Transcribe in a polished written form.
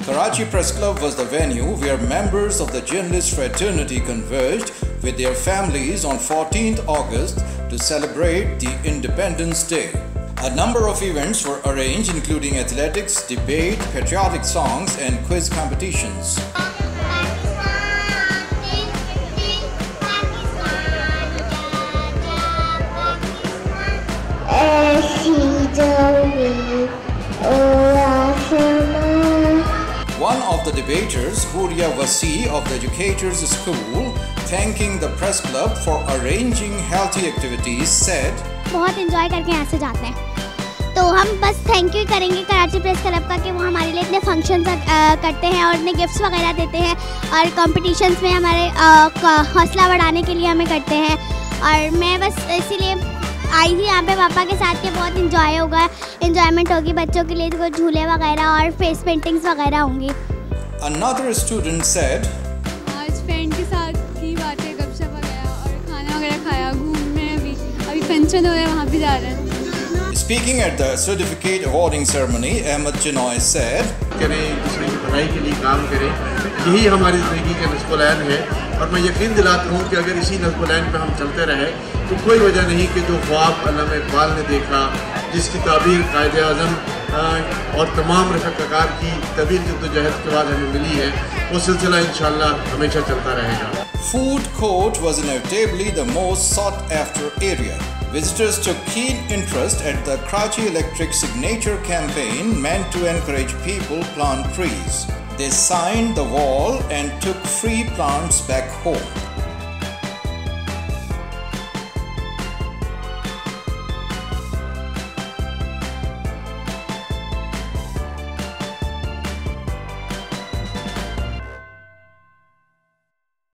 Karachi Press Club was the venue where members of the journalist fraternity converged with their families on 14th August to celebrate the Independence Day. A number of events were arranged, including athletics, debate, patriotic songs, and quiz competitions. One of the debaters, Huria Wasi of the Educators School, thanking the press club for arranging healthy activities, said, बहुत enjoy करके यहाँ से जाते हैं, तो हम बस thank you करेंगे कराची प्रेस क्लब का कि वो हमारे लिए इतने फंक्शंस करते हैं और इतने गिफ्ट्स वगैरह देते हैं और कॉम्पिटिशन्स में हमारे हौसला बढ़ाने के लिए हमें करते हैं। और मैं बस इसीलिए आई थी यहाँ पे पापा के साथ के, बहुत इंजॉय होगा, इंजॉयमेंट होगी बच्चों के लिए, तो झूले वगैरह और फेस पेंटिंग्स वगैरह होंगी। Another student said, आज फ्रेंड के साथ की बातें गपशप वगैरह और खाना वगैरह खाया, घूमने अभी फंक्शन हो रहा है, वहाँ भी जा रहे हैं। Speaking at the certificate awarding ceremony, Ahmed Chinoy said, करें, दूसरे की भलाई के लिए काम करें, यही हमारी ज़िंदगी का नस्बुलैन है। और मैं यकीन दिलाता हूँ कि अगर इसी नस्बुलैन पे हम चलते रहे तो कोई वजह नहीं कि जो ख्वाब अल्लामा इकबाल ने देखा, जिसकी ताबीर कायदे आज़म और तमाम रफ़ाकार की तवील जद्दोजहद के बाद हमें मिली है, वो सिलसिला इंशाअल्लाह हमेशा चलता रहेगा। Food court was inevitably the most sought after area. Visitors took keen interest at the Karachi Electric signature campaign meant to encourage people plant trees. They signed the wall and took free plants back home.